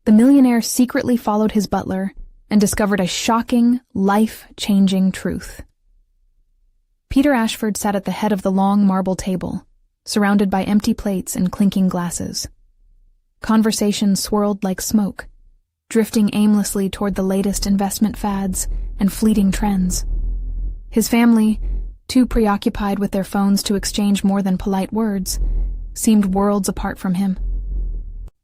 the millionaire secretly followed his butler and discovered a shocking, life-changing truth. Peter Ashford sat at the head of the long marble table, surrounded by empty plates and clinking glasses. Conversation swirled like smoke, drifting aimlessly toward the latest investment fads and fleeting trends. His family, too preoccupied with their phones to exchange more than polite words, seemed worlds apart from him.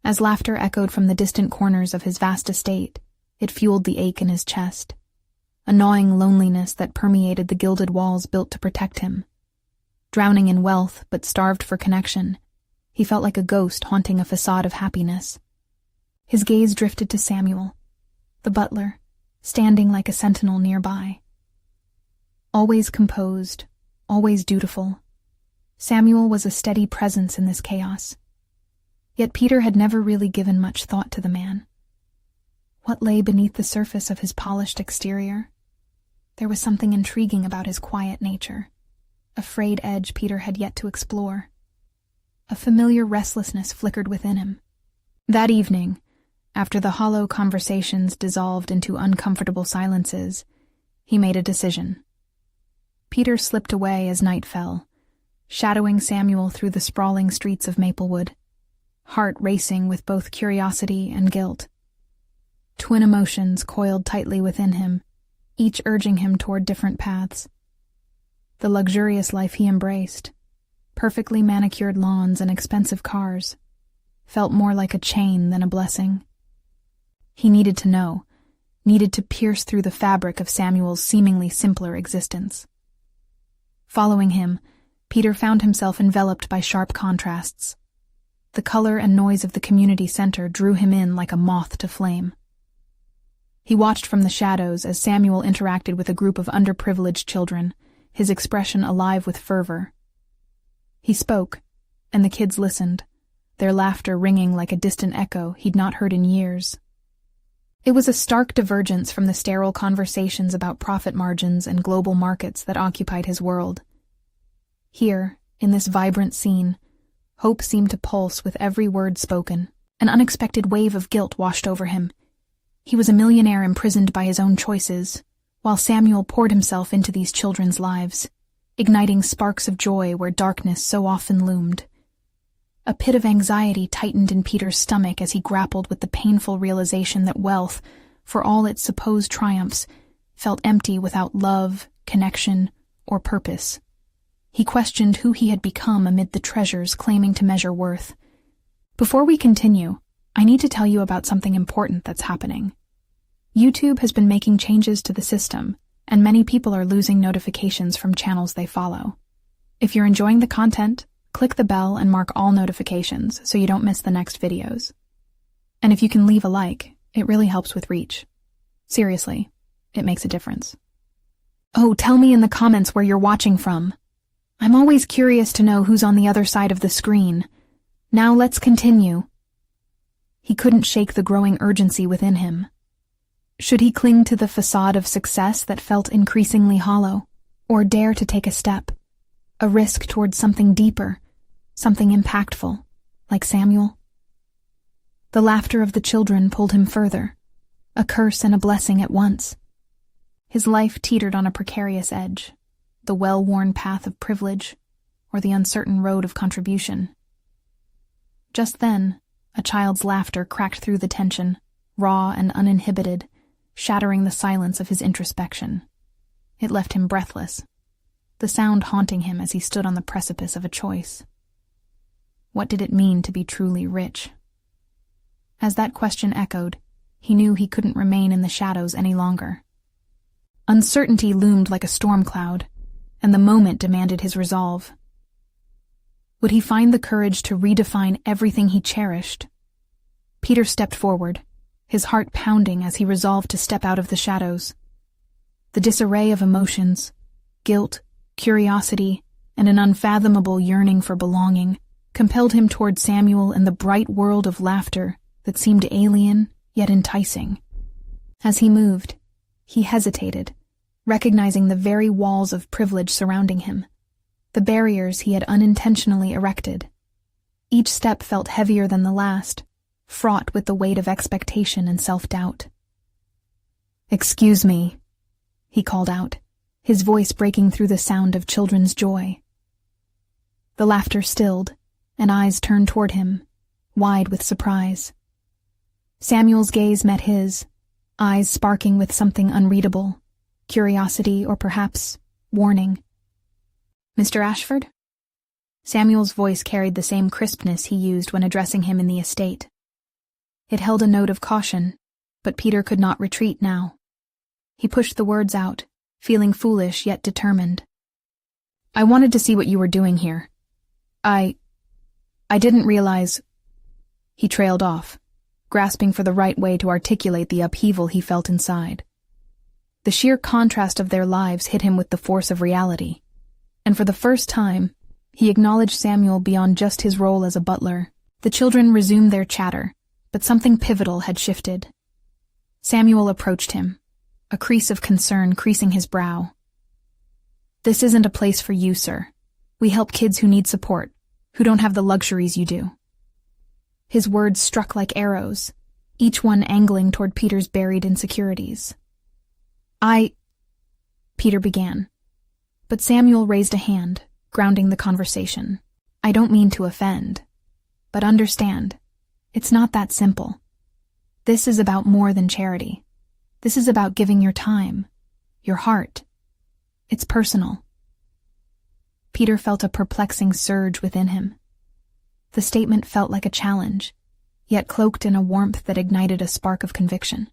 As laughter echoed from the distant corners of his vast estate, it fueled the ache in his chest, a gnawing loneliness that permeated the gilded walls built to protect him. Drowning in wealth but starved for connection, he felt like a ghost haunting a facade of happiness. His gaze drifted to Samuel, the butler, standing like a sentinel nearby. Always composed, always dutiful, Samuel was a steady presence in this chaos. Yet Peter had never really given much thought to the man. What lay beneath the surface of his polished exterior? There was something intriguing about his quiet nature, a frayed edge Peter had yet to explore. A familiar restlessness flickered within him. That evening, after the hollow conversations dissolved into uncomfortable silences, he made a decision. Peter slipped away as night fell, shadowing Samuel through the sprawling streets of Maplewood, heart racing with both curiosity and guilt. Twin emotions coiled tightly within him, each urging him toward different paths. The luxurious life he embraced, perfectly manicured lawns and expensive cars, felt more like a chain than a blessing. He needed to know, needed to pierce through the fabric of Samuel's seemingly simpler existence. Following him, Peter found himself enveloped by sharp contrasts. The color and noise of the community center drew him in like a moth to flame. He watched from the shadows as Samuel interacted with a group of underprivileged children, his expression alive with fervor. He spoke, and the kids listened, their laughter ringing like a distant echo he'd not heard in years. It was a stark divergence from the sterile conversations about profit margins and global markets that occupied his world. Here, in this vibrant scene, hope seemed to pulse with every word spoken. An unexpected wave of guilt washed over him. He was a millionaire imprisoned by his own choices, while Samuel poured himself into these children's lives, igniting sparks of joy where darkness so often loomed. A pit of anxiety tightened in Peter's stomach as he grappled with the painful realization that wealth, for all its supposed triumphs, felt empty without love, connection, or purpose. He questioned who he had become amid the treasures claiming to measure worth. Before we continue, I need to tell you about something important that's happening. YouTube has been making changes to the system, and many people are losing notifications from channels they follow. If you're enjoying the content, click the bell and mark all notifications so you don't miss the next videos. And if you can leave a like, it really helps with reach. Seriously, it makes a difference. Oh, tell me in the comments where you're watching from. I'm always curious to know who's on the other side of the screen. Now let's continue. He couldn't shake the growing urgency within him. Should he cling to the facade of success that felt increasingly hollow, or dare to take a step, a risk towards something deeper, something impactful, like Samuel? The laughter of the children pulled him further, a curse and a blessing at once. His life teetered on a precarious edge, the well-worn path of privilege, or the uncertain road of contribution. Just then, a child's laughter cracked through the tension, raw and uninhibited, shattering the silence of his introspection. It left him breathless, the sound haunting him as he stood on the precipice of a choice. What did it mean to be truly rich? As that question echoed, he knew he couldn't remain in the shadows any longer. Uncertainty loomed like a storm cloud, and the moment demanded his resolve. Would he find the courage to redefine everything he cherished? Peter stepped forward, his heart pounding as he resolved to step out of the shadows. The disarray of emotions, guilt, curiosity, and an unfathomable yearning for belonging compelled him toward Samuel and the bright world of laughter that seemed alien yet enticing. As he moved, he hesitated, recognizing the very walls of privilege surrounding him, the barriers he had unintentionally erected. Each step felt heavier than the last, fraught with the weight of expectation and self-doubt. "Excuse me," he called out, his voice breaking through the sound of children's joy. The laughter stilled, and eyes turned toward him, wide with surprise. Samuel's gaze met his, eyes sparking with something unreadable, curiosity or perhaps warning. "Mr. Ashford?" Samuel's voice carried the same crispness he used when addressing him in the estate. It held a note of caution, but Peter could not retreat now. He pushed the words out, feeling foolish yet determined. "I wanted to see what you were doing here. I didn't realize—" He trailed off, grasping for the right way to articulate the upheaval he felt inside. The sheer contrast of their lives hit him with the force of reality, and for the first time, he acknowledged Samuel beyond just his role as a butler. The children resumed their chatter, but something pivotal had shifted. Samuel approached him, a crease of concern creasing his brow. "This isn't a place for you, sir. We help kids who need support, who don't have the luxuries you do." His words struck like arrows, each one angling toward Peter's buried insecurities. Peter began, but Samuel raised a hand, grounding the conversation. "I don't mean to offend, but understand, it's not that simple. This is about more than charity. This is about giving your time, your heart. It's personal." Peter felt a perplexing surge within him. The statement felt like a challenge, yet cloaked in a warmth that ignited a spark of conviction.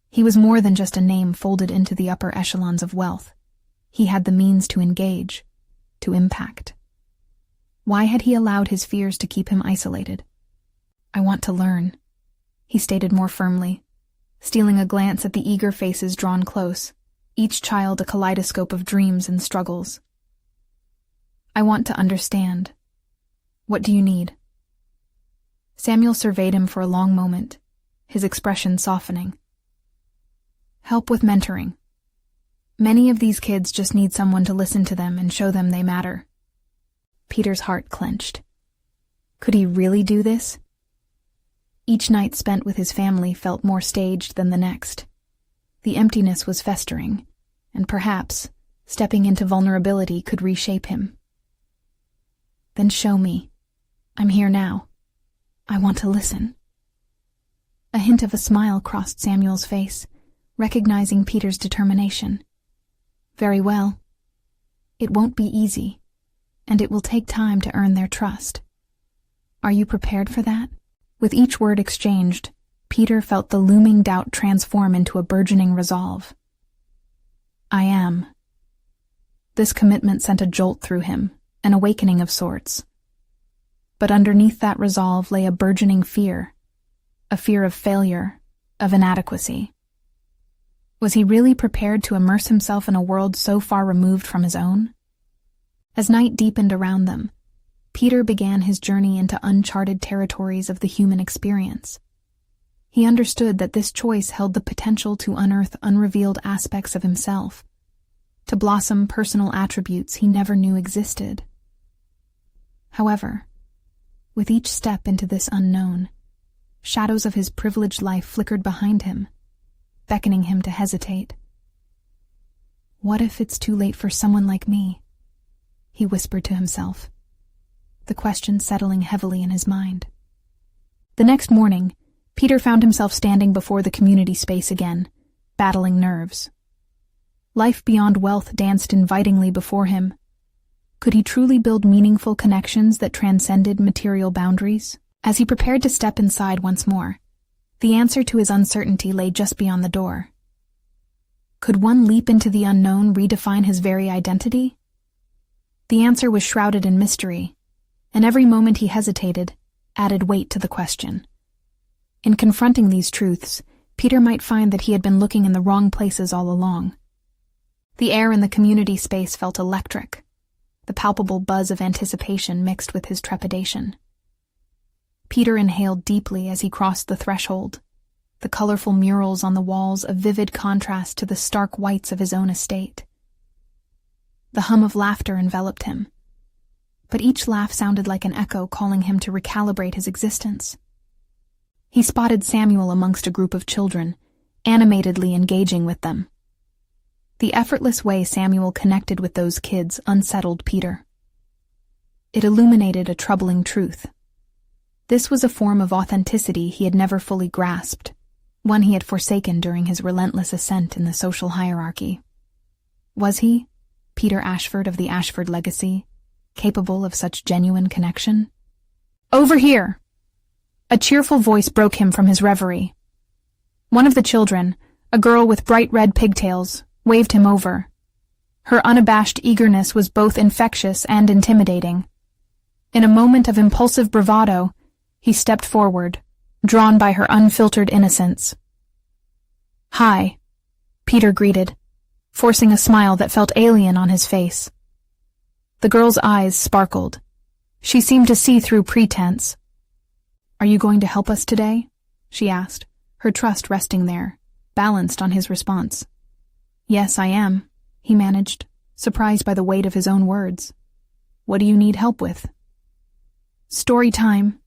He was more than just a name folded into the upper echelons of wealth. He had the means to engage, to impact. Why had he allowed his fears to keep him isolated? "I want to learn," he stated more firmly, stealing a glance at the eager faces drawn close, each child a kaleidoscope of dreams and struggles. "I want to understand. What do you need?" Samuel surveyed him for a long moment, his expression softening. "Help with mentoring. Many of these kids just need someone to listen to them and show them they matter." Peter's heart clenched. Could he really do this? Each night spent with his family felt more staged than the next. The emptiness was festering, and perhaps stepping into vulnerability could reshape him. "Then show me. I'm here now. I want to listen." A hint of a smile crossed Samuel's face, recognizing Peter's determination. "Very well. It won't be easy, and it will take time to earn their trust. Are you prepared for that?" With each word exchanged, Peter felt the looming doubt transform into a burgeoning resolve. "I am." This commitment sent a jolt through him, an awakening of sorts. But underneath that resolve lay a burgeoning fear, a fear of failure, of inadequacy. Was he really prepared to immerse himself in a world so far removed from his own? As night deepened around them, Peter began his journey into uncharted territories of the human experience. He understood that this choice held the potential to unearth unrevealed aspects of himself, to blossom personal attributes he never knew existed. However, with each step into this unknown, shadows of his privileged life flickered behind him, beckoning him to hesitate. "What if it's too late for someone like me?" he whispered to himself, the question settling heavily in his mind. The next morning, Peter found himself standing before the community space again, battling nerves. Life beyond wealth danced invitingly before him. Could he truly build meaningful connections that transcended material boundaries? As he prepared to step inside once more, the answer to his uncertainty lay just beyond the door. Could one leap into the unknown redefine his very identity? The answer was shrouded in mystery, and every moment he hesitated added weight to the question. In confronting these truths, Peter might find that he had been looking in the wrong places all along. The air in the community space felt electric, the palpable buzz of anticipation mixed with his trepidation. Peter inhaled deeply as he crossed the threshold, the colorful murals on the walls a vivid contrast to the stark whites of his own estate. The hum of laughter enveloped him, but each laugh sounded like an echo calling him to recalibrate his existence. he spotted Samuel amongst a group of children, animatedly engaging with them. The effortless way Samuel connected with those kids unsettled Peter. It illuminated a troubling truth. This was a form of authenticity he had never fully grasped, one he had forsaken during his relentless ascent in the social hierarchy. Was he, Peter Ashford of the Ashford legacy, capable of such genuine connection? "Over here!" A cheerful voice broke him from his reverie. One of the children, a girl with bright red pigtails, waved him over. Her unabashed eagerness was both infectious and intimidating. In a moment of impulsive bravado, he stepped forward, drawn by her unfiltered innocence. "Hi," Peter greeted, forcing a smile that felt alien on his face. The girl's eyes sparkled. She seemed to see through pretense. "Are you going to help us today?" she asked, her trust resting there, balanced on his response. "Yes, I am," he managed, surprised by the weight of his own words. "What do you need help with?" "Story time,"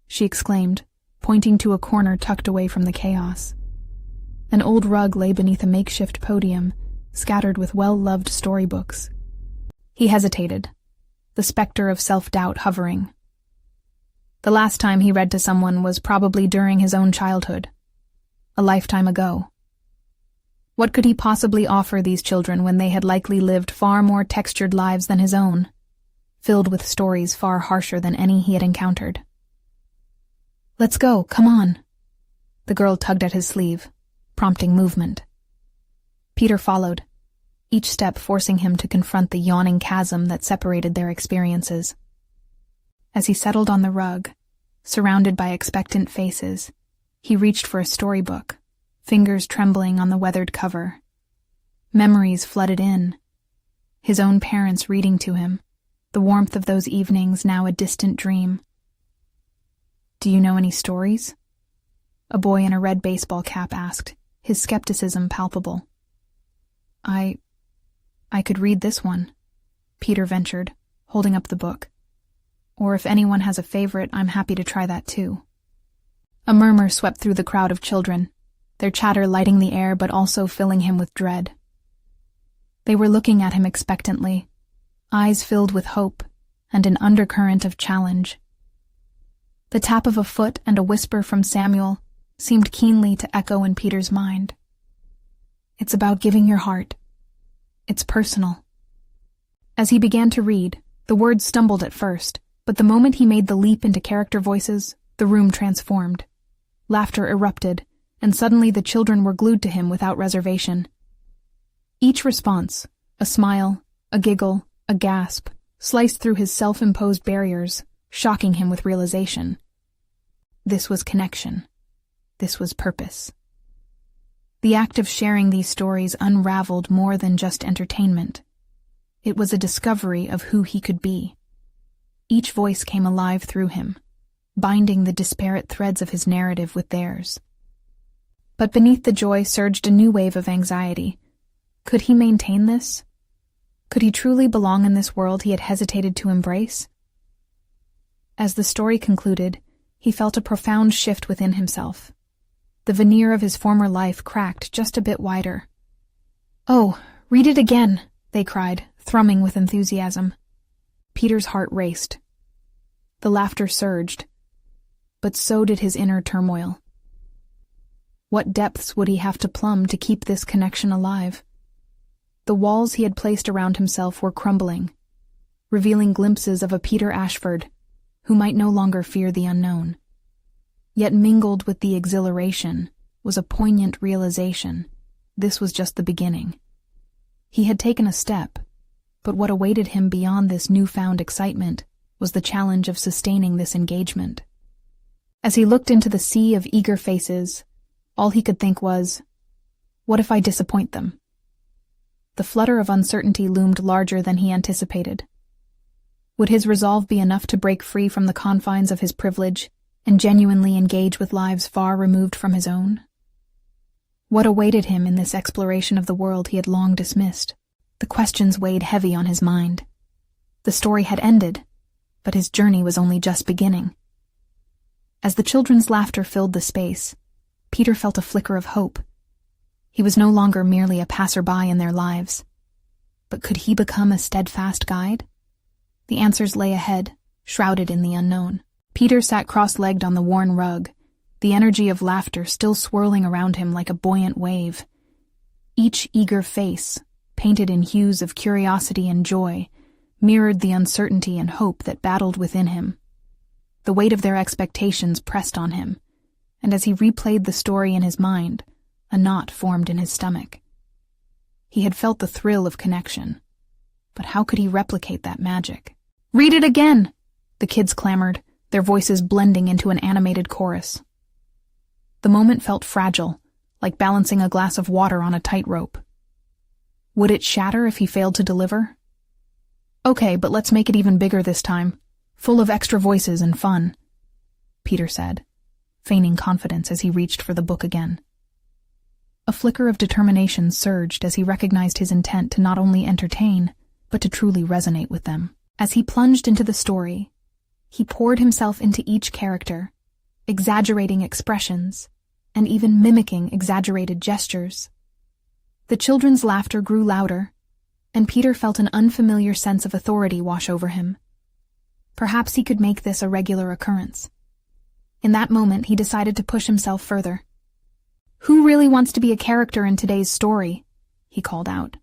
she exclaimed, pointing to a corner tucked away from the chaos. An old rug lay beneath a makeshift podium, scattered with well-loved storybooks. He hesitated, the specter of self-doubt hovering. The last time he read to someone was probably during his own childhood, a lifetime ago. What could he possibly offer these children when they had likely lived far more textured lives than his own, filled with stories far harsher than any he had encountered? "Let's go, come on." The girl tugged at his sleeve, prompting movement. Peter followed, each step forcing him to confront the yawning chasm that separated their experiences. As he settled on the rug, surrounded by expectant faces, he reached for a storybook, fingers trembling on the weathered cover. Memories flooded in. His own parents reading to him, the warmth of those evenings now a distant dream. "Do you know any stories?" A boy in a red baseball cap asked, his skepticism palpable. I could read this one," Peter ventured, holding up the book. "Or if anyone has a favorite, I'm happy to try that too." A murmur swept through the crowd of children, their chatter lighting the air but also filling him with dread. They were looking at him expectantly, eyes filled with hope and an undercurrent of challenge. The tap of a foot and a whisper from Samuel seemed keenly to echo in Peter's mind. "It's about giving your heart. It's personal." As he began to read, the words stumbled at first, but the moment he made the leap into character voices, the room transformed. Laughter erupted, and suddenly the children were glued to him without reservation. Each response, a smile, a giggle, a gasp, sliced through his self-imposed barriers, shocking him with realization. This was connection. This was purpose. The act of sharing these stories unraveled more than just entertainment. It was a discovery of who he could be. Each voice came alive through him, binding the disparate threads of his narrative with theirs. But beneath the joy surged a new wave of anxiety. Could he maintain this? Could he truly belong in this world he had hesitated to embrace? As the story concluded, he felt a profound shift within himself. The veneer of his former life cracked just a bit wider. "Oh, read it again," they cried, thrumming with enthusiasm. Peter's heart raced. The laughter surged, but so did his inner turmoil. What depths would he have to plumb to keep this connection alive? The walls he had placed around himself were crumbling, revealing glimpses of a Peter Ashford who might no longer fear the unknown. Yet mingled with the exhilaration was a poignant realization. This was just the beginning. He had taken a step, but what awaited him beyond this newfound excitement was the challenge of sustaining this engagement. As he looked into the sea of eager faces, all he could think was, what if I disappoint them? The flutter of uncertainty loomed larger than he anticipated. Would his resolve be enough to break free from the confines of his privilege and genuinely engage with lives far removed from his own? What awaited him in this exploration of the world he had long dismissed? The questions weighed heavy on his mind. The story had ended, but his journey was only just beginning. As the children's laughter filled the space, Peter felt a flicker of hope. He was no longer merely a passerby in their lives. But could he become a steadfast guide? The answers lay ahead, shrouded in the unknown. Peter sat cross-legged on the worn rug, the energy of laughter still swirling around him like a buoyant wave. Each eager face, painted in hues of curiosity and joy, mirrored the uncertainty and hope that battled within him. The weight of their expectations pressed on him, and as he replayed the story in his mind, a knot formed in his stomach. He had felt the thrill of connection, but how could he replicate that magic? "Read it again!" the kids clamored, their voices blending into an animated chorus. The moment felt fragile, like balancing a glass of water on a tightrope. Would it shatter if he failed to deliver? "Okay, but let's make it even bigger this time, full of extra voices and fun," Peter said, feigning confidence as he reached for the book again. A flicker of determination surged as he recognized his intent to not only entertain, but to truly resonate with them. As he plunged into the story, he poured himself into each character, exaggerating expressions, and even mimicking exaggerated gestures. The children's laughter grew louder, and Peter felt an unfamiliar sense of authority wash over him. Perhaps he could make this a regular occurrence. In that moment, he decided to push himself further. "Who really wants to be a character in today's story?" he called out.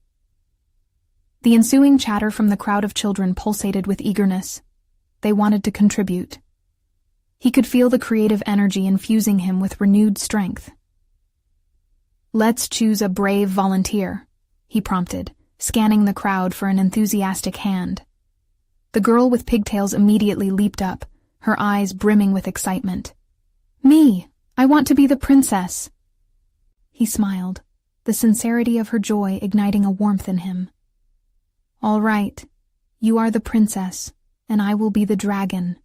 The ensuing chatter from the crowd of children pulsated with eagerness. They wanted to contribute. He could feel the creative energy infusing him with renewed strength. "Let's choose a brave volunteer," he prompted, scanning the crowd for an enthusiastic hand. The girl with pigtails immediately leaped up, her eyes brimming with excitement. "Me! I want to be the princess!" He smiled, the sincerity of her joy igniting a warmth in him. "All right, you are the princess, and I will be the dragon."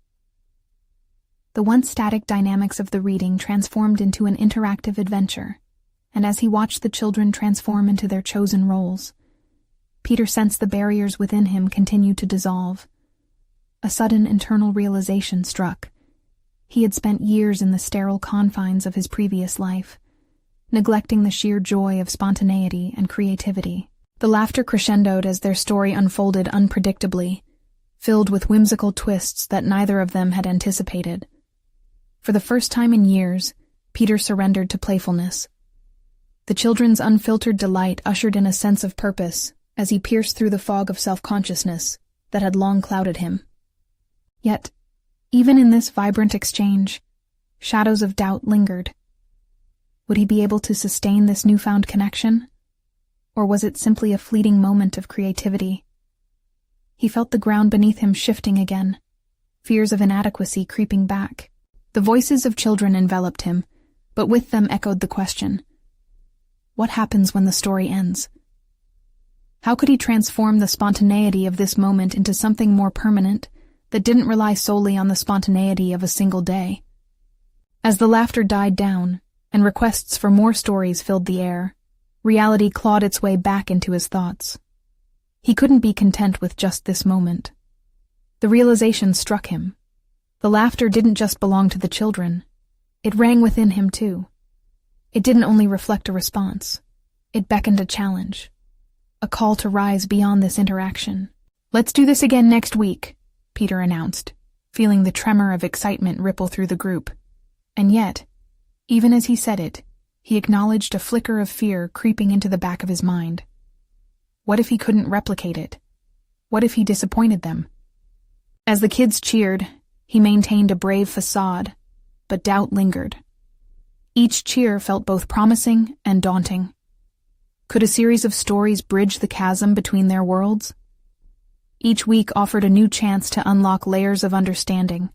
The once static dynamics of the reading transformed into an interactive adventure, and as he watched the children transform into their chosen roles, Peter sensed the barriers within him continue to dissolve. A sudden internal realization struck. He had spent years in the sterile confines of his previous life, neglecting the sheer joy of spontaneity and creativity. The laughter crescendoed as their story unfolded unpredictably, filled with whimsical twists that neither of them had anticipated. For the first time in years, Peter surrendered to playfulness. The children's unfiltered delight ushered in a sense of purpose as he pierced through the fog of self-consciousness that had long clouded him. Yet, even in this vibrant exchange, shadows of doubt lingered. Would he be able to sustain this newfound connection? Or was it simply a fleeting moment of creativity? He felt the ground beneath him shifting again, fears of inadequacy creeping back. The voices of children enveloped him, but with them echoed the question: what happens when the story ends? How could he transform the spontaneity of this moment into something more permanent that didn't rely solely on the spontaneity of a single day? As the laughter died down, and requests for more stories filled the air, reality clawed its way back into his thoughts. He couldn't be content with just this moment. The realization struck him. The laughter didn't just belong to the children. It rang within him too. It didn't only reflect a response. It beckoned a challenge. A call to rise beyond this interaction. "Let's do this again next week," Peter announced, feeling the tremor of excitement ripple through the group. And yet, even as he said it, he acknowledged a flicker of fear creeping into the back of his mind. What if he couldn't replicate it? What if he disappointed them? As the kids cheered, he maintained a brave facade, but doubt lingered. Each cheer felt both promising and daunting. Could a series of stories bridge the chasm between their worlds? Each week offered a new chance to unlock layers of understanding,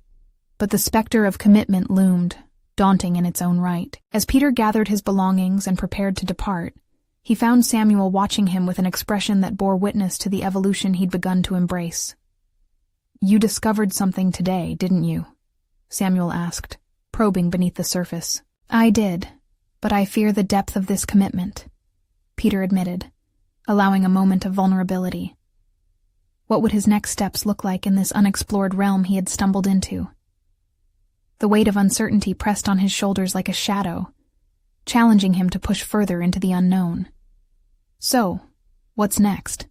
but the specter of commitment loomed, daunting in its own right. As Peter gathered his belongings and prepared to depart, he found Samuel watching him with an expression that bore witness to the evolution he'd begun to embrace. "You discovered something today, didn't you?" Samuel asked, probing beneath the surface. "I did, but I fear the depth of this commitment," Peter admitted, allowing a moment of vulnerability. What would his next steps look like in this unexplored realm he had stumbled into? The weight of uncertainty pressed on his shoulders like a shadow, challenging him to push further into the unknown. "So, what's next?"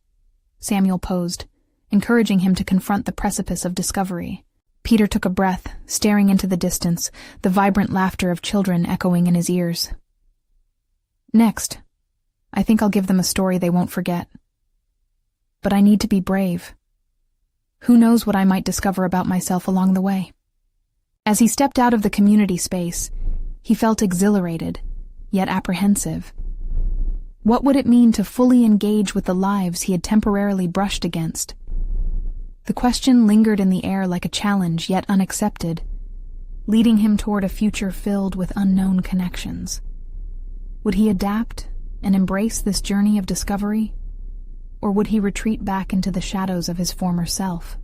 Samuel posed, encouraging him to confront the precipice of discovery. Peter took a breath, staring into the distance, the vibrant laughter of children echoing in his ears. "Next, I think I'll give them a story they won't forget. But I need to be brave. Who knows what I might discover about myself along the way?" As he stepped out of the community space, he felt exhilarated, yet apprehensive. What would it mean to fully engage with the lives he had temporarily brushed against? The question lingered in the air like a challenge yet unaccepted, leading him toward a future filled with unknown connections. Would he adapt and embrace this journey of discovery, or would he retreat back into the shadows of his former self?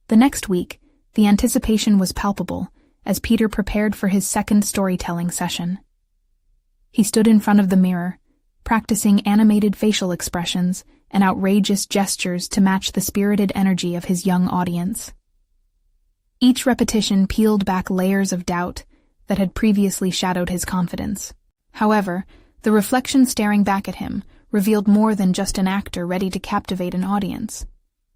The next week, the anticipation was palpable as Peter prepared for his second storytelling session. He stood in front of the mirror, practicing animated facial expressions and outrageous gestures to match the spirited energy of his young audience. Each repetition peeled back layers of doubt that had previously shadowed his confidence. However, the reflection staring back at him revealed more than just an actor ready to captivate an audience.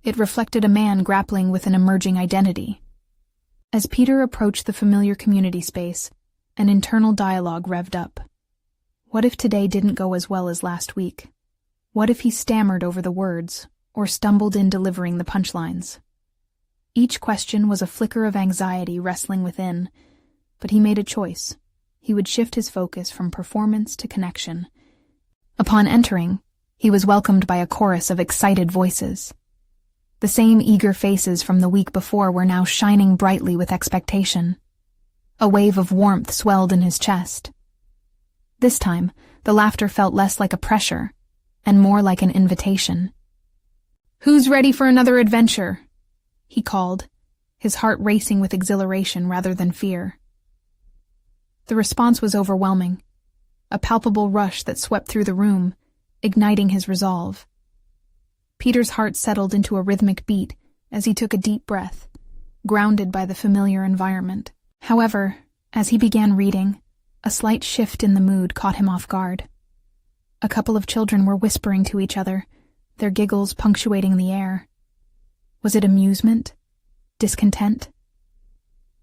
It reflected a man grappling with an emerging identity. As Peter approached the familiar community space, an internal dialogue revved up. What if today didn't go as well as last week? What if he stammered over the words, or stumbled in delivering the punchlines? Each question was a flicker of anxiety wrestling within, but he made a choice. He would shift his focus from performance to connection. Upon entering, he was welcomed by a chorus of excited voices. The same eager faces from the week before were now shining brightly with expectation. A wave of warmth swelled in his chest. This time, the laughter felt less like a pressure and more like an invitation. "Who's ready for another adventure?" he called, his heart racing with exhilaration rather than fear. The response was overwhelming, a palpable rush that swept through the room, igniting his resolve. Peter's heart settled into a rhythmic beat as he took a deep breath, grounded by the familiar environment. However, as he began reading, a slight shift in the mood caught him off guard. A couple of children were whispering to each other, their giggles punctuating the air. Was it amusement? Discontent?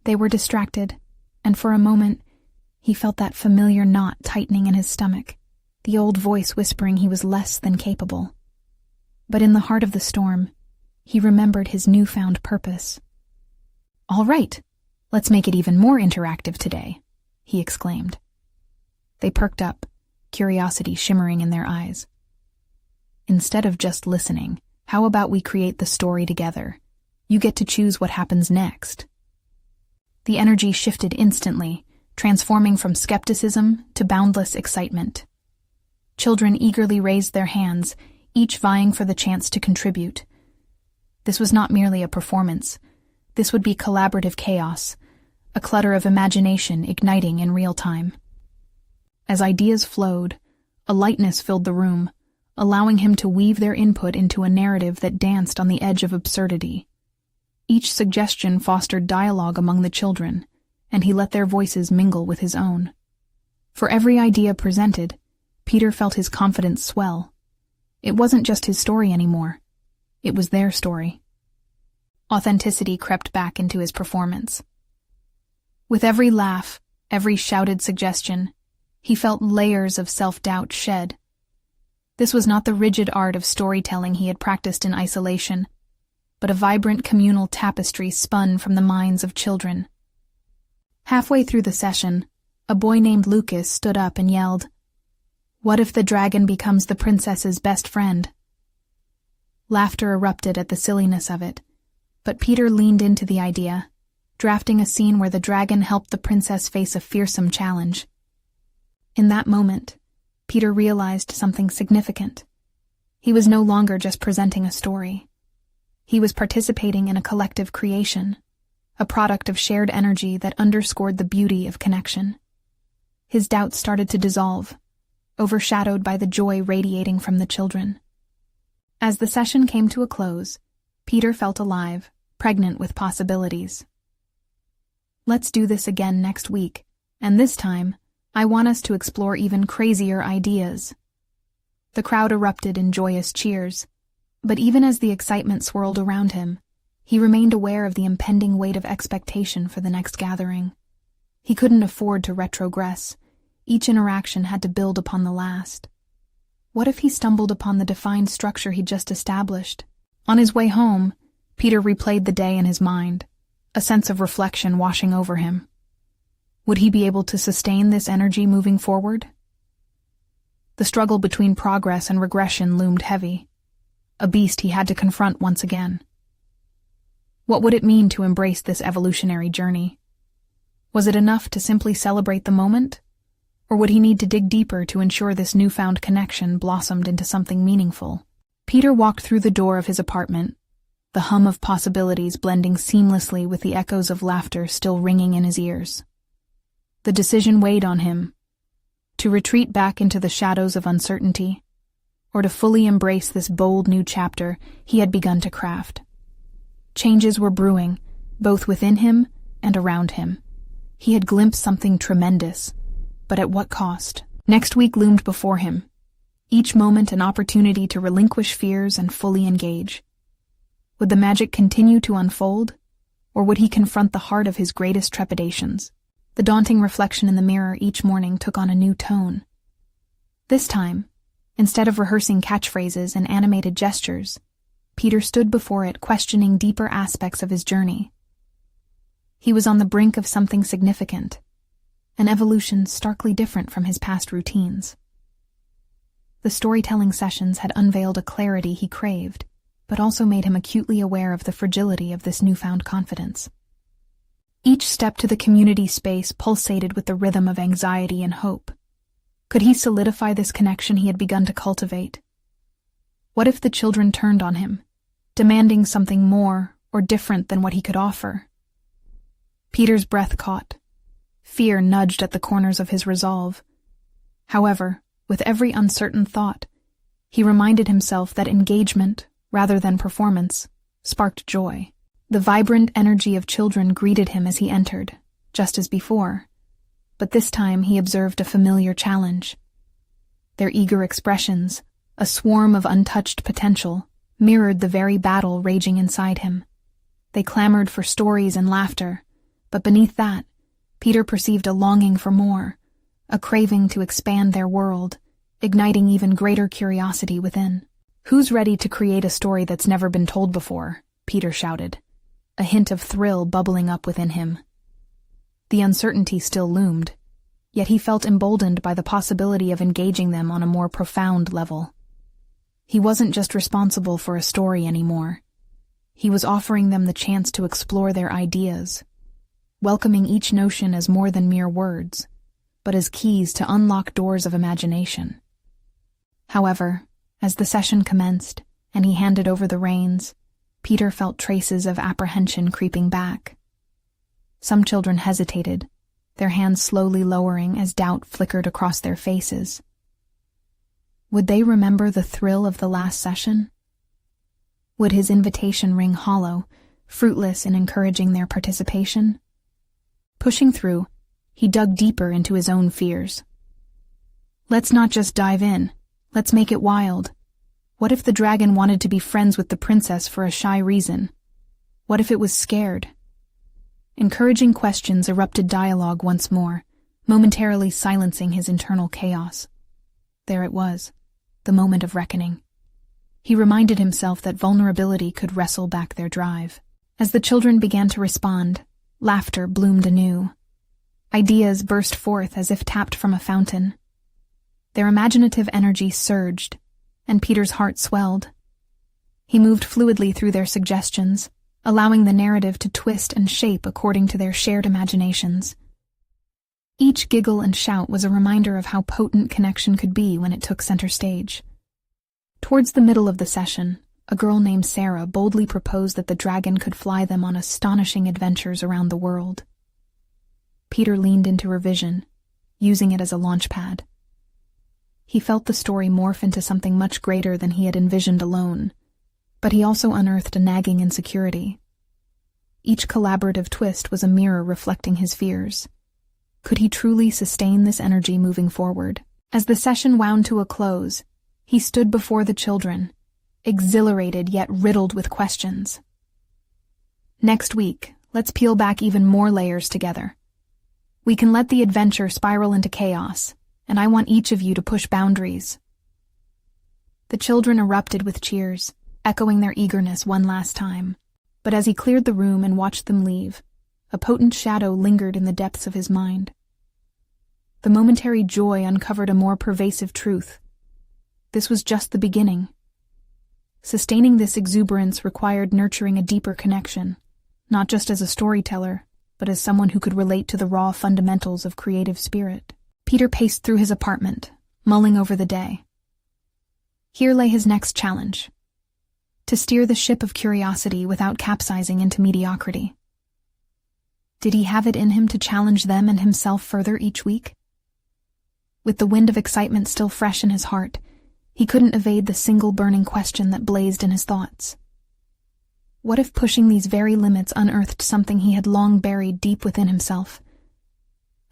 They were distracted, and for a moment, he felt that familiar knot tightening in his stomach, the old voice whispering he was less than capable. But in the heart of the storm, he remembered his newfound purpose. "All right, let's make it even more interactive today," he exclaimed. They perked up, curiosity shimmering in their eyes. "Instead of just listening, how about we create the story together? You get to choose what happens next." The energy shifted instantly, transforming from skepticism to boundless excitement. Children eagerly raised their hands, each vying for the chance to contribute. This was not merely a performance. This would be collaborative chaos, a clutter of imagination igniting in real time. As ideas flowed, a lightness filled the room, allowing him to weave their input into a narrative that danced on the edge of absurdity. Each suggestion fostered dialogue among the children, and he let their voices mingle with his own. For every idea presented, Peter felt his confidence swell. It wasn't just his story anymore. It was their story. Authenticity crept back into his performance. With every laugh, every shouted suggestion, he felt layers of self-doubt shed. This was not the rigid art of storytelling he had practiced in isolation, but a vibrant communal tapestry spun from the minds of children. Halfway through the session, a boy named Lucas stood up and yelled, "What if the dragon becomes the princess's best friend?" Laughter erupted at the silliness of it, but Peter leaned into the idea, drafting a scene where the dragon helped the princess face a fearsome challenge. In that moment, Peter realized something significant. He was no longer just presenting a story. He was participating in a collective creation, a product of shared energy that underscored the beauty of connection. His doubts started to dissolve, overshadowed by the joy radiating from the children. As the session came to a close, Peter felt alive, pregnant with possibilities. Let's do this again next week, and this time, I want us to explore even crazier ideas." The crowd erupted in joyous cheers, but even as the excitement swirled around him, he remained aware of the impending weight of expectation for the next gathering. He couldn't afford to retrogress. Each interaction had to build upon the last. What if he stumbled upon the defined structure he'd just established? On his way home, Peter replayed the day in his mind, a sense of reflection washing over him. Would he be able to sustain this energy moving forward? The struggle between progress and regression loomed heavy, a beast he had to confront once again. What would it mean to embrace this evolutionary journey? Was it enough to simply celebrate the moment? Or would he need to dig deeper to ensure this newfound connection blossomed into something meaningful? Peter walked through the door of his apartment, the hum of possibilities blending seamlessly with the echoes of laughter still ringing in his ears. The decision weighed on him, to retreat back into the shadows of uncertainty, or to fully embrace this bold new chapter he had begun to craft. Changes were brewing, both within him and around him. He had glimpsed something tremendous, but at what cost? Next week loomed before him, each moment an opportunity to relinquish fears and fully engage. Would the magic continue to unfold, or would he confront the heart of his greatest trepidations? The daunting reflection in the mirror each morning took on a new tone. This time, instead of rehearsing catchphrases and animated gestures, Peter stood before it questioning deeper aspects of his journey. He was on the brink of something significant, an evolution starkly different from his past routines. The storytelling sessions had unveiled a clarity he craved, but also made him acutely aware of the fragility of this newfound confidence. Each step to the community space pulsated with the rhythm of anxiety and hope. Could he solidify this connection he had begun to cultivate? What if the children turned on him, demanding something more or different than what he could offer? Peter's breath caught. Fear nudged at the corners of his resolve. However, with every uncertain thought, he reminded himself that engagement, rather than performance, sparked joy. The vibrant energy of children greeted him as he entered, just as before, but this time he observed a familiar challenge. Their eager expressions, a swarm of untouched potential, mirrored the very battle raging inside him. They clamored for stories and laughter, but beneath that, Peter perceived a longing for more, a craving to expand their world, igniting even greater curiosity within. "Who's ready to create a story that's never been told before?" Peter shouted, a hint of thrill bubbling up within him. The uncertainty still loomed, yet he felt emboldened by the possibility of engaging them on a more profound level. He wasn't just responsible for a story anymore. He was offering them the chance to explore their ideas, welcoming each notion as more than mere words, but as keys to unlock doors of imagination. However, as the session commenced and he handed over the reins, Peter felt traces of apprehension creeping back. Some children hesitated, their hands slowly lowering as doubt flickered across their faces. Would they remember the thrill of the last session? Would his invitation ring hollow, fruitless in encouraging their participation? Pushing through, he dug deeper into his own fears. Let's not just dive in, let's make it wild. What if the dragon wanted to be friends with the princess for a shy reason? What if it was scared? Encouraging questions erupted dialogue once more, momentarily silencing his internal chaos. There it was, the moment of reckoning. He reminded himself that vulnerability could wrestle back their drive. As the children began to respond, laughter bloomed anew. Ideas burst forth as if tapped from a fountain. Their imaginative energy surged, and Peter's heart swelled. He moved fluidly through their suggestions, allowing the narrative to twist and shape according to their shared imaginations. Each giggle and shout was a reminder of how potent connection could be when it took center stage. Towards the middle of the session, a girl named Sarah boldly proposed that the dragon could fly them on astonishing adventures around the world. Peter leaned into her vision, using it as a launch pad. He felt the story morph into something much greater than he had envisioned alone, but he also unearthed a nagging insecurity. Each collaborative twist was a mirror reflecting his fears. Could he truly sustain this energy moving forward? As the session wound to a close, he stood before the children, exhilarated yet riddled with questions. Next week, let's peel back even more layers together. We can let the adventure spiral into chaos, and I want each of you to push boundaries. The children erupted with cheers, echoing their eagerness one last time. But as he cleared the room and watched them leave, a potent shadow lingered in the depths of his mind. The momentary joy uncovered a more pervasive truth. This was just the beginning. Sustaining this exuberance required nurturing a deeper connection, not just as a storyteller, but as someone who could relate to the raw fundamentals of creative spirit. Peter paced through his apartment, mulling over the day. Here lay his next challenge: to steer the ship of curiosity without capsizing into mediocrity. Did he have it in him to challenge them and himself further each week? With the wind of excitement still fresh in his heart, he couldn't evade the single burning question that blazed in his thoughts. What if pushing these very limits unearthed something he had long buried deep within himself?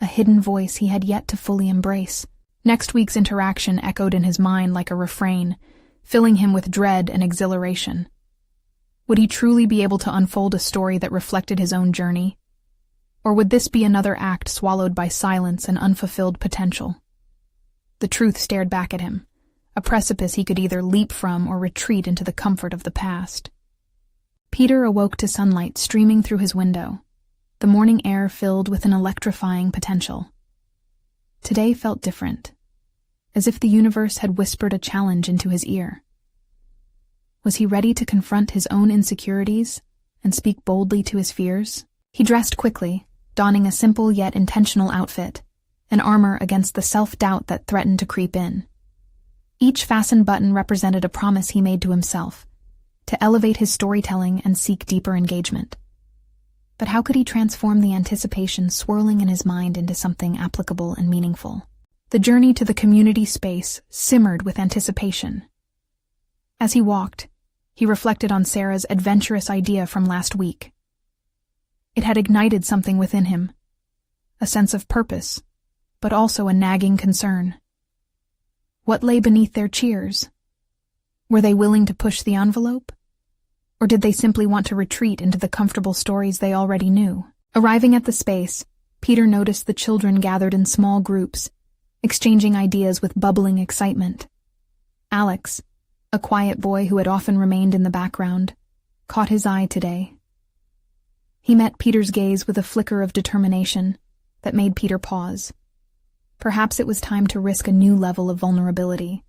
A hidden voice he had yet to fully embrace. Next week's interaction echoed in his mind like a refrain, filling him with dread and exhilaration. Would he truly be able to unfold a story that reflected his own journey? Or would this be another act swallowed by silence and unfulfilled potential? The truth stared back at him, a precipice he could either leap from or retreat into the comfort of the past. Peter awoke to sunlight streaming through his window, the morning air filled with an electrifying potential. Today felt different, as if the universe had whispered a challenge into his ear. Was he ready to confront his own insecurities and speak boldly to his fears? He dressed quickly, donning a simple yet intentional outfit, an armor against the self-doubt that threatened to creep in. Each fastened button represented a promise he made to himself, to elevate his storytelling and seek deeper engagement. But how could he transform the anticipation swirling in his mind into something applicable and meaningful? The journey to the community space simmered with anticipation. As he walked, he reflected on Sarah's adventurous idea from last week. It had ignited something within him, a sense of purpose, but also a nagging concern. What lay beneath their cheers? Were they willing to push the envelope? Or did they simply want to retreat into the comfortable stories they already knew? Arriving at the space, Peter noticed the children gathered in small groups, exchanging ideas with bubbling excitement. Alex, a quiet boy who had often remained in the background, caught his eye today. He met Peter's gaze with a flicker of determination that made Peter pause. Perhaps it was time to risk a new level of vulnerability,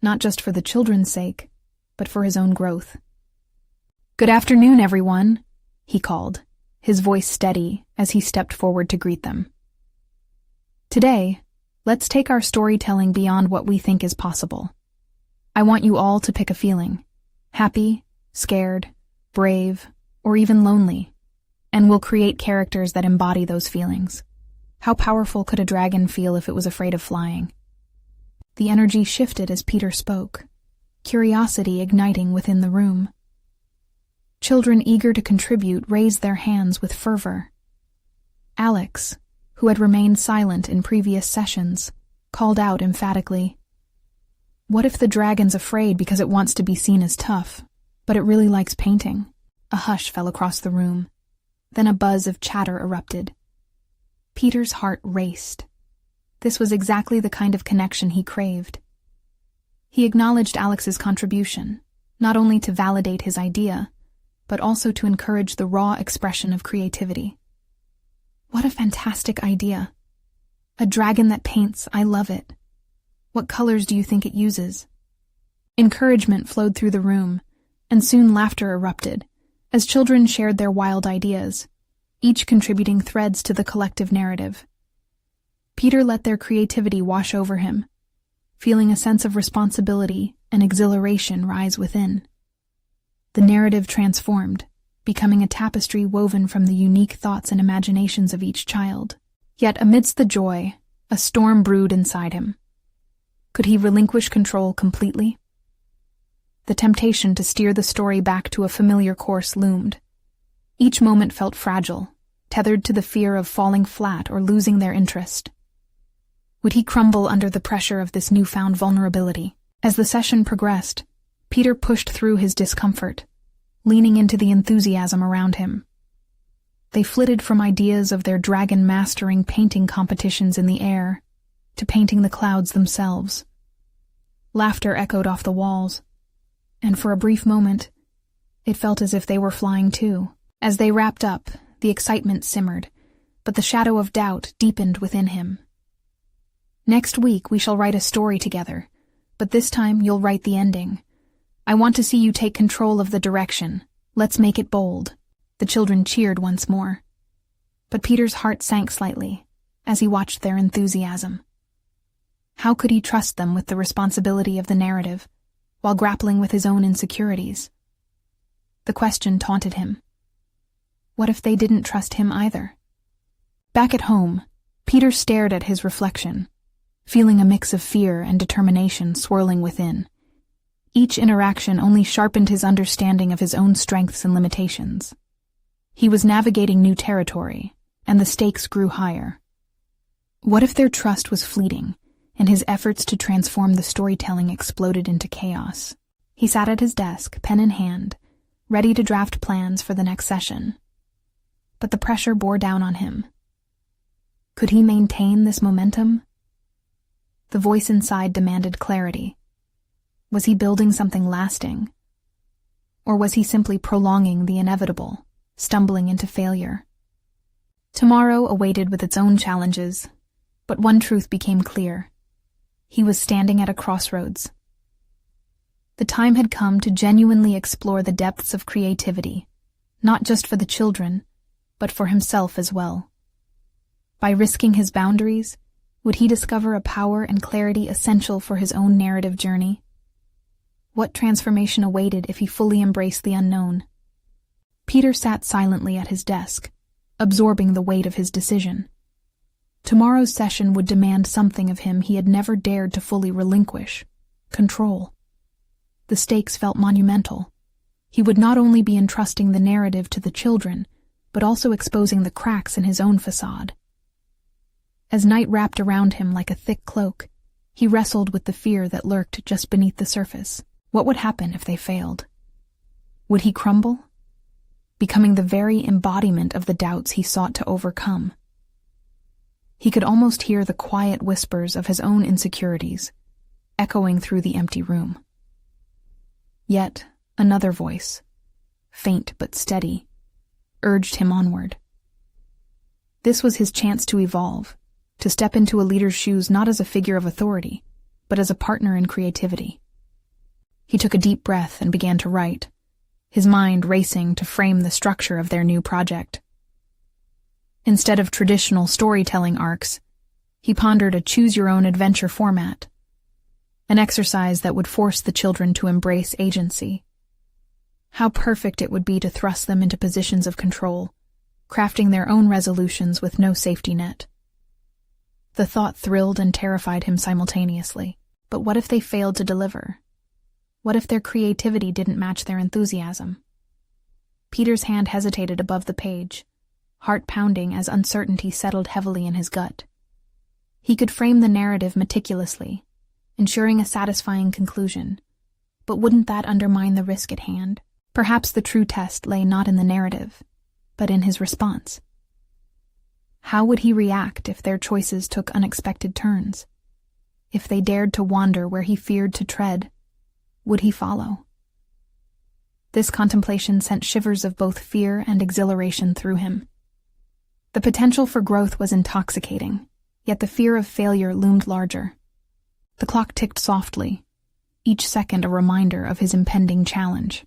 not just for the children's sake, but for his own growth. "Good afternoon, everyone," he called, his voice steady as he stepped forward to greet them. "Today, let's take our storytelling beyond what we think is possible. I want you all to pick a feeling: happy, scared, brave, or even lonely, and we'll create characters that embody those feelings. How powerful could a dragon feel if it was afraid of flying?" The energy shifted as Peter spoke, curiosity igniting within the room. Children eager to contribute raised their hands with fervor. Alex, who had remained silent in previous sessions, called out emphatically, "What if the dragon's afraid because it wants to be seen as tough, but it really likes painting?" A hush fell across the room. Then a buzz of chatter erupted. Peter's heart raced. This was exactly the kind of connection he craved. He acknowledged Alex's contribution, not only to validate his idea, but also to encourage the raw expression of creativity. What a fantastic idea. A dragon that paints, I love it. What colors do you think it uses? Encouragement flowed through the room, and soon laughter erupted, as children shared their wild ideas, each contributing threads to the collective narrative. Peter let their creativity wash over him, feeling a sense of responsibility and exhilaration rise within. The narrative transformed, becoming a tapestry woven from the unique thoughts and imaginations of each child. Yet amidst the joy, a storm brewed inside him. Could he relinquish control completely? The temptation to steer the story back to a familiar course loomed. Each moment felt fragile, tethered to the fear of falling flat or losing their interest. Would he crumble under the pressure of this newfound vulnerability? As the session progressed, Peter pushed through his discomfort, leaning into the enthusiasm around him. They flitted from ideas of their dragon-mastering painting competitions in the air to painting the clouds themselves. Laughter echoed off the walls, and for a brief moment, it felt as if they were flying too. As they wrapped up, the excitement simmered, but the shadow of doubt deepened within him. "Next week we shall write a story together, but this time you'll write the ending. I want to see you take control of the direction. Let's make it bold." The children cheered once more. But Peter's heart sank slightly as he watched their enthusiasm. How could he trust them with the responsibility of the narrative while grappling with his own insecurities? The question taunted him. What if they didn't trust him either? Back at home, Peter stared at his reflection, feeling a mix of fear and determination swirling within. Each interaction only sharpened his understanding of his own strengths and limitations. He was navigating new territory, and the stakes grew higher. What if their trust was fleeting, and his efforts to transform the storytelling exploded into chaos? He sat at his desk, pen in hand, ready to draft plans for the next session. But the pressure bore down on him. Could he maintain this momentum? The voice inside demanded clarity. Was he building something lasting? Or was he simply prolonging the inevitable, stumbling into failure? Tomorrow awaited with its own challenges, but one truth became clear. He was standing at a crossroads. The time had come to genuinely explore the depths of creativity, not just for the children, but for himself as well. By risking his boundaries, would he discover a power and clarity essential for his own narrative journey? What transformation awaited if he fully embraced the unknown? Peter sat silently at his desk, absorbing the weight of his decision. Tomorrow's session would demand something of him he had never dared to fully relinquish: control. The stakes felt monumental. He would not only be entrusting the narrative to the children, but also exposing the cracks in his own facade. As night wrapped around him like a thick cloak, he wrestled with the fear that lurked just beneath the surface. What would happen if they failed? Would he crumble, becoming the very embodiment of the doubts he sought to overcome? He could almost hear the quiet whispers of his own insecurities, echoing through the empty room. Yet another voice, faint but steady, urged him onward. This was his chance to evolve, to step into a leader's shoes not as a figure of authority, but as a partner in creativity. He took a deep breath and began to write, his mind racing to frame the structure of their new project. Instead of traditional storytelling arcs, he pondered a choose-your-own-adventure format, an exercise that would force the children to embrace agency. How perfect it would be to thrust them into positions of control, crafting their own resolutions with no safety net. The thought thrilled and terrified him simultaneously. But what if they failed to deliver? What if their creativity didn't match their enthusiasm? Peter's hand hesitated above the page, heart pounding as uncertainty settled heavily in his gut. He could frame the narrative meticulously, ensuring a satisfying conclusion, but wouldn't that undermine the risk at hand? Perhaps the true test lay not in the narrative, but in his response. How would he react if their choices took unexpected turns? If they dared to wander where he feared to tread, would he follow? This contemplation sent shivers of both fear and exhilaration through him. The potential for growth was intoxicating, yet the fear of failure loomed larger. The clock ticked softly, each second a reminder of his impending challenge.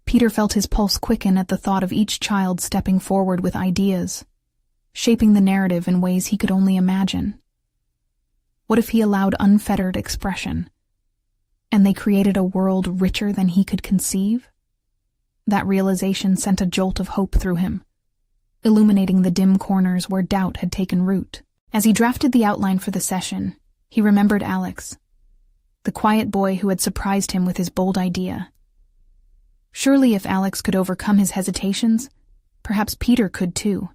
Peter felt his pulse quicken at the thought of each child stepping forward with ideas, shaping the narrative in ways he could only imagine. What if he allowed unfettered expression, and they created a world richer than he could conceive? That realization sent a jolt of hope through him, illuminating the dim corners where doubt had taken root. As he drafted the outline for the session, he remembered Alex, the quiet boy who had surprised him with his bold idea. Surely if Alex could overcome his hesitations, perhaps Peter could too.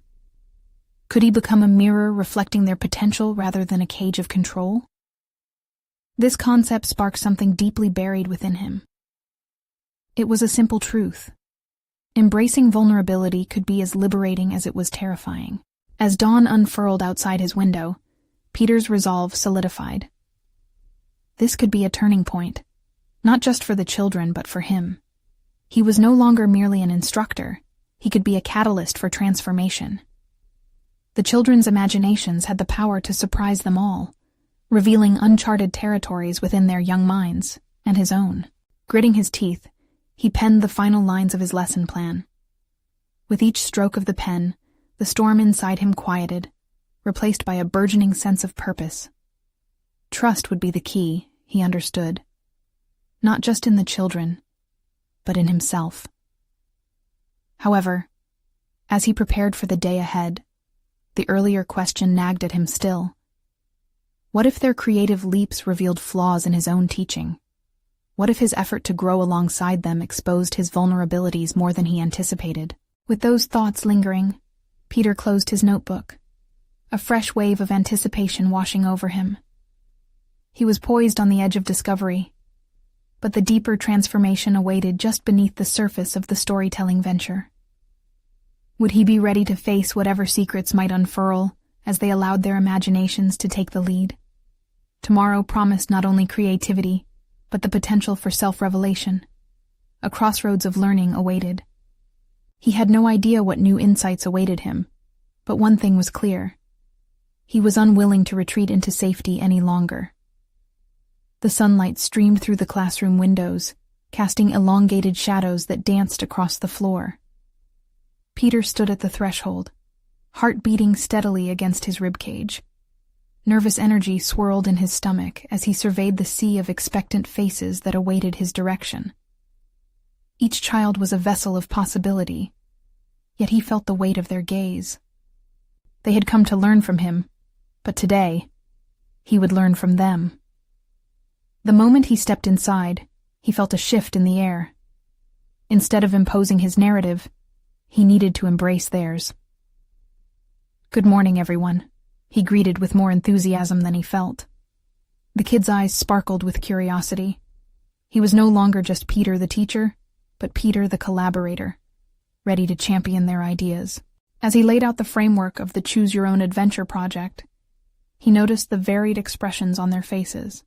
Could he become a mirror reflecting their potential rather than a cage of control? This concept sparked something deeply buried within him. It was a simple truth. Embracing vulnerability could be as liberating as it was terrifying. As dawn unfurled outside his window, Peter's resolve solidified. This could be a turning point, not just for the children but for him. He was no longer merely an instructor, he could be a catalyst for transformation. The children's imaginations had the power to surprise them all, revealing uncharted territories within their young minds, and his own. Gritting his teeth, he penned the final lines of his lesson plan. With each stroke of the pen, the storm inside him quieted, replaced by a burgeoning sense of purpose. Trust would be the key, he understood. Not just in the children, but in himself. However, as he prepared for the day ahead, the earlier question nagged at him still. What if their creative leaps revealed flaws in his own teaching? What if his effort to grow alongside them exposed his vulnerabilities more than he anticipated? With those thoughts lingering, Peter closed his notebook, a fresh wave of anticipation washing over him. He was poised on the edge of discovery, but the deeper transformation awaited just beneath the surface of the storytelling venture. Would he be ready to face whatever secrets might unfurl as they allowed their imaginations to take the lead? Tomorrow promised not only creativity, but the potential for self-revelation. A crossroads of learning awaited. He had no idea what new insights awaited him, but one thing was clear. He was unwilling to retreat into safety any longer. The sunlight streamed through the classroom windows, casting elongated shadows that danced across the floor. Peter stood at the threshold, heart beating steadily against his ribcage. Nervous energy swirled in his stomach as he surveyed the sea of expectant faces that awaited his direction. Each child was a vessel of possibility, yet he felt the weight of their gaze. They had come to learn from him, but today, he would learn from them. The moment he stepped inside, he felt a shift in the air. Instead of imposing his narrative, he needed to embrace theirs. "Good morning, everyone," he greeted with more enthusiasm than he felt. The kid's eyes sparkled with curiosity. He was no longer just Peter the teacher, but Peter the collaborator, ready to champion their ideas. As he laid out the framework of the Choose Your Own Adventure project, he noticed the varied expressions on their faces.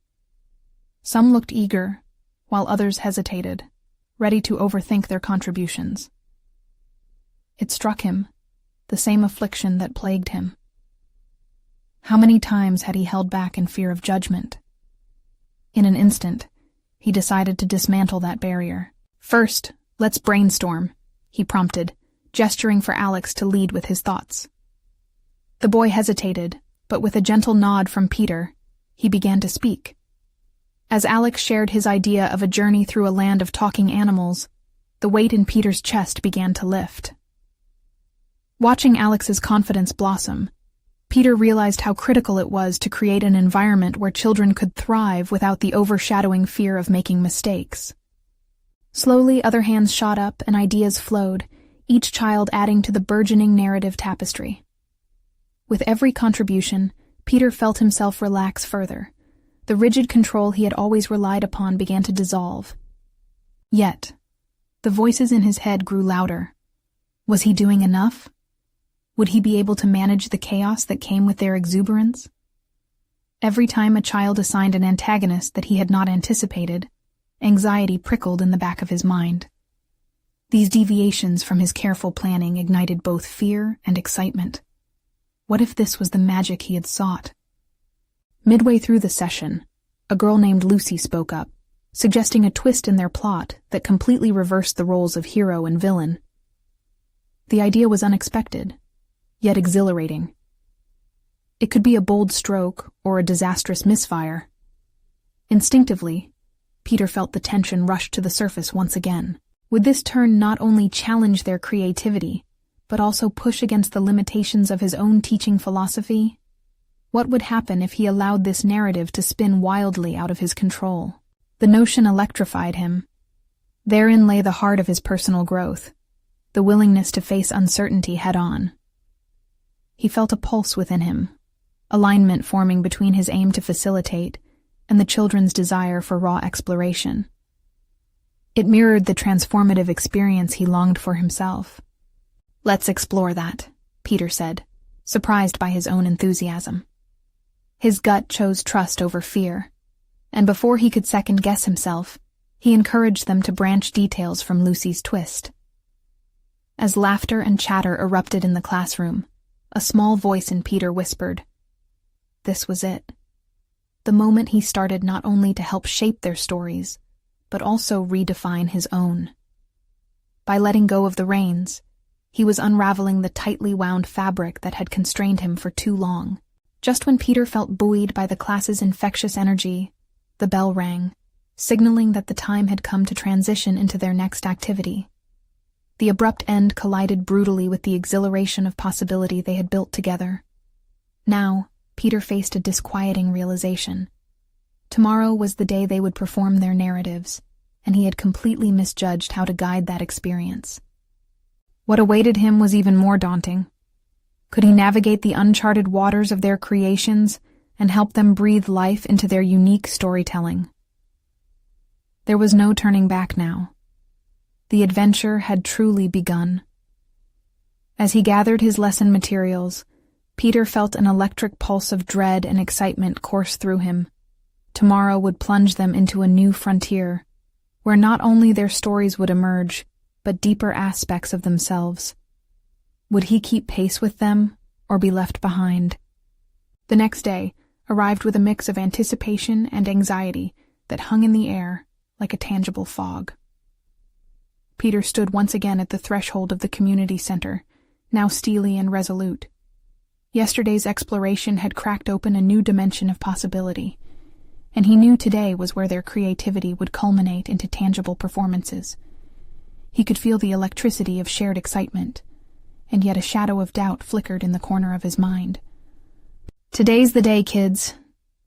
Some looked eager, while others hesitated, ready to overthink their contributions. It struck him, the same affliction that plagued him. How many times had he held back in fear of judgment? In an instant, he decided to dismantle that barrier. "First, let's brainstorm," he prompted, gesturing for Alex to lead with his thoughts. The boy hesitated, but with a gentle nod from Peter, he began to speak. As Alex shared his idea of a journey through a land of talking animals, the weight in Peter's chest began to lift. Watching Alex's confidence blossom, Peter realized how critical it was to create an environment where children could thrive without the overshadowing fear of making mistakes. Slowly, other hands shot up and ideas flowed, each child adding to the burgeoning narrative tapestry. With every contribution, Peter felt himself relax further. The rigid control he had always relied upon began to dissolve. Yet, the voices in his head grew louder. Was he doing enough? Would he be able to manage the chaos that came with their exuberance? Every time a child assigned an antagonist that he had not anticipated, anxiety prickled in the back of his mind. These deviations from his careful planning ignited both fear and excitement. What if this was the magic he had sought? Midway through the session, a girl named Lucy spoke up, suggesting a twist in their plot that completely reversed the roles of hero and villain. The idea was unexpected, yet exhilarating. It could be a bold stroke or a disastrous misfire. Instinctively, Peter felt the tension rush to the surface once again. Would this turn not only challenge their creativity, but also push against the limitations of his own teaching philosophy? What would happen if he allowed this narrative to spin wildly out of his control? The notion electrified him. Therein lay the heart of his personal growth, the willingness to face uncertainty head-on. He felt a pulse within him, alignment forming between his aim to facilitate and the children's desire for raw exploration. It mirrored the transformative experience he longed for himself. "Let's explore that," Peter said, surprised by his own enthusiasm. His gut chose trust over fear, and before he could second-guess himself, he encouraged them to branch details from Lucy's twist. As laughter and chatter erupted in the classroom, a small voice in Peter whispered, this was it. The moment he started not only to help shape their stories, but also redefine his own. By letting go of the reins, he was unraveling the tightly wound fabric that had constrained him for too long. Just when Peter felt buoyed by the class's infectious energy, the bell rang, signaling that the time had come to transition into their next activity. The abrupt end collided brutally with the exhilaration of possibility they had built together. Now, Peter faced a disquieting realization. Tomorrow was the day they would perform their narratives, and he had completely misjudged how to guide that experience. What awaited him was even more daunting. Could he navigate the uncharted waters of their creations and help them breathe life into their unique storytelling? There was no turning back now. The adventure had truly begun. As he gathered his lesson materials, Peter felt an electric pulse of dread and excitement course through him. Tomorrow would plunge them into a new frontier, where not only their stories would emerge, but deeper aspects of themselves. Would he keep pace with them, or be left behind? The next day arrived with a mix of anticipation and anxiety that hung in the air like a tangible fog. Peter stood once again at the threshold of the community center, now steely and resolute. Yesterday's exploration had cracked open a new dimension of possibility, and he knew today was where their creativity would culminate into tangible performances. He could feel the electricity of shared excitement, and yet a shadow of doubt flickered in the corner of his mind. "Today's the day, kids,"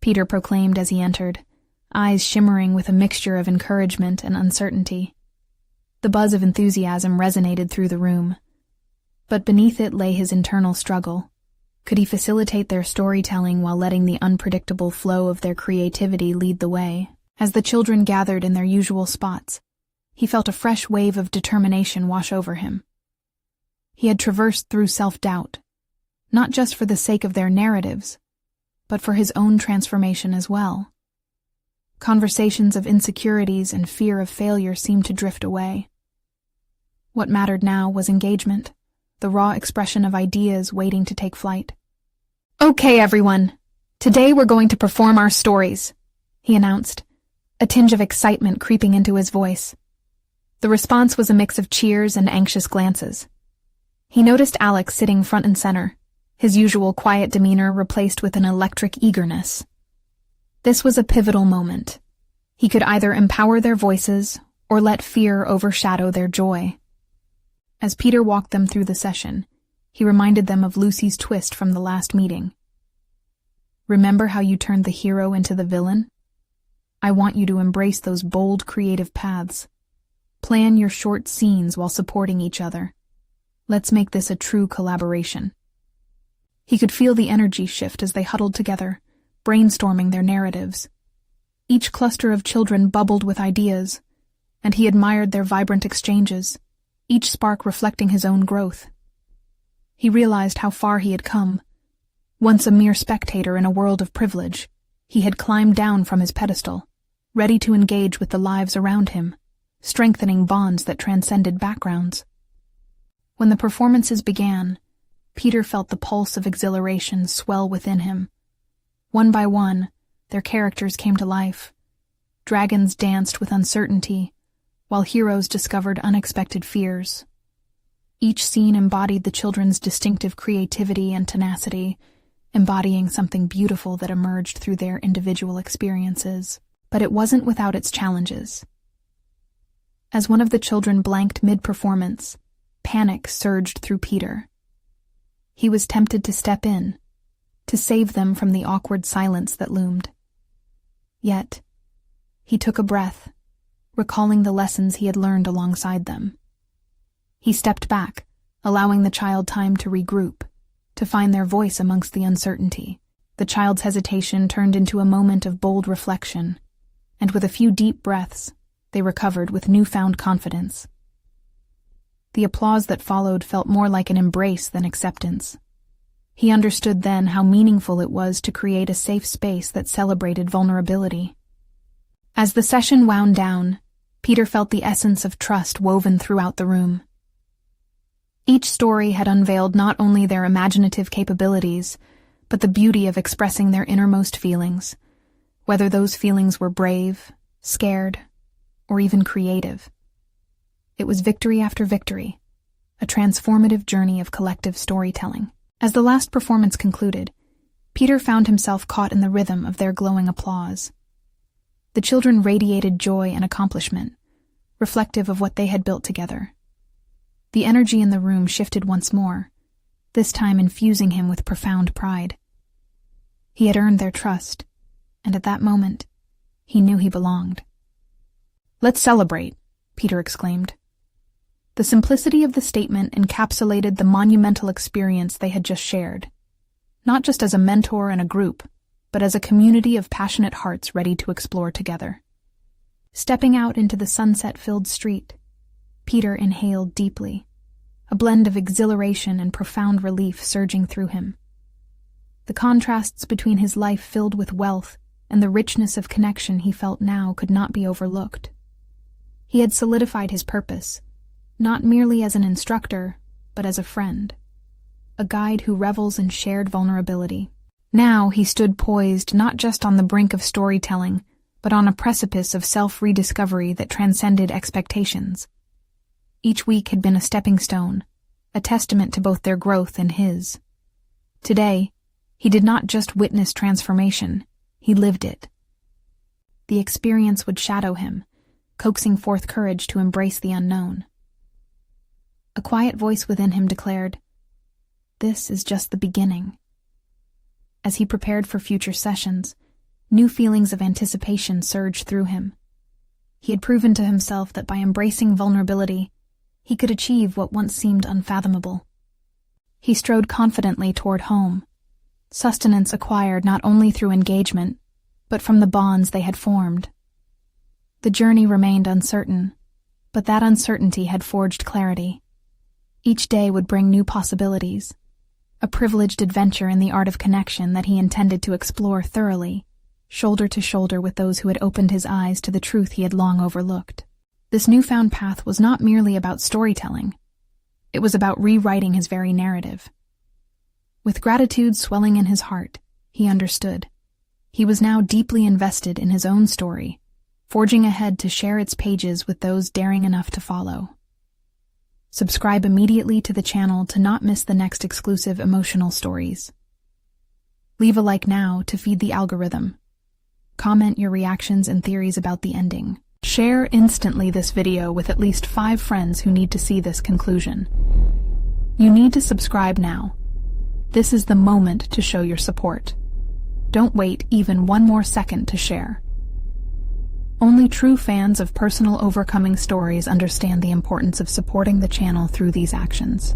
Peter proclaimed as he entered, eyes shimmering with a mixture of encouragement and uncertainty. The buzz of enthusiasm resonated through the room, but beneath it lay his internal struggle. Could he facilitate their storytelling while letting the unpredictable flow of their creativity lead the way? As the children gathered in their usual spots, he felt a fresh wave of determination wash over him. He had traversed through self-doubt, not just for the sake of their narratives, but for his own transformation as well. Conversations of insecurities and fear of failure seemed to drift away. What mattered now was engagement, the raw expression of ideas waiting to take flight. "Okay, everyone. Today we're going to perform our stories," he announced, a tinge of excitement creeping into his voice. The response was a mix of cheers and anxious glances. He noticed Alex sitting front and center, his usual quiet demeanor replaced with an electric eagerness. This was a pivotal moment. He could either empower their voices or let fear overshadow their joy. As Peter walked them through the session, he reminded them of Lucy's twist from the last meeting. "Remember how you turned the hero into the villain? I want you to embrace those bold, creative paths. Plan your short scenes while supporting each other. Let's make this a true collaboration." He could feel the energy shift as they huddled together, brainstorming their narratives. Each cluster of children bubbled with ideas, and he admired their vibrant exchanges, each spark reflecting his own growth. He realized how far he had come. Once a mere spectator in a world of privilege, he had climbed down from his pedestal, ready to engage with the lives around him, strengthening bonds that transcended backgrounds. When the performances began, Peter felt the pulse of exhilaration swell within him. One by one, their characters came to life. Dragons danced with uncertainty, while heroes discovered unexpected fears. Each scene embodied the children's distinctive creativity and tenacity, embodying something beautiful that emerged through their individual experiences. But it wasn't without its challenges. As one of the children blanked mid-performance, panic surged through Peter. He was tempted to step in, to save them from the awkward silence that loomed. Yet, he took a breath, recalling the lessons he had learned alongside them. He stepped back, allowing the child time to regroup, to find their voice amongst the uncertainty. The child's hesitation turned into a moment of bold reflection, and with a few deep breaths, they recovered with newfound confidence. The applause that followed felt more like an embrace than acceptance. He understood then how meaningful it was to create a safe space that celebrated vulnerability. As the session wound down, Peter felt the essence of trust woven throughout the room. Each story had unveiled not only their imaginative capabilities, but the beauty of expressing their innermost feelings, whether those feelings were brave, scared, or even creative. It was victory after victory, a transformative journey of collective storytelling. As the last performance concluded, Peter found himself caught in the rhythm of their glowing applause. The children radiated joy and accomplishment, reflective of what they had built together. The energy in the room shifted once more, this time infusing him with profound pride. He had earned their trust, and at that moment, he knew he belonged. "Let's celebrate," Peter exclaimed. The simplicity of the statement encapsulated the monumental experience they had just shared, not just as a mentor and a group, but as a community of passionate hearts ready to explore together. Stepping out into the sunset-filled street, Peter inhaled deeply, a blend of exhilaration and profound relief surging through him. The contrasts between his life filled with wealth and the richness of connection he felt now could not be overlooked. He had solidified his purpose, not merely as an instructor, but as a friend, a guide who revels in shared vulnerability. Now he stood poised not just on the brink of storytelling, but on a precipice of self-rediscovery that transcended expectations. Each week had been a stepping stone, a testament to both their growth and his. Today, he did not just witness transformation, he lived it. The experience would shadow him, coaxing forth courage to embrace the unknown. A quiet voice within him declared, "This is just the beginning." As he prepared for future sessions, new feelings of anticipation surged through him. He had proven to himself that by embracing vulnerability, he could achieve what once seemed unfathomable. He strode confidently toward home, sustenance acquired not only through engagement, but from the bonds they had formed. The journey remained uncertain, but that uncertainty had forged clarity. Each day would bring new possibilities, a privileged adventure in the art of connection that he intended to explore thoroughly, shoulder to shoulder with those who had opened his eyes to the truth he had long overlooked. This newfound path was not merely about storytelling. It was about rewriting his very narrative. With gratitude swelling in his heart, he understood. He was now deeply invested in his own story, forging ahead to share its pages with those daring enough to follow. Subscribe immediately to the channel to not miss the next exclusive emotional stories. Leave a like now to feed the algorithm. Comment your reactions and theories about the ending. Share instantly this video with at least 5 friends who need to see this conclusion. You need to subscribe now. This is the moment to show your support. Don't wait even one more second to share. Only true fans of personal overcoming stories understand the importance of supporting the channel through these actions.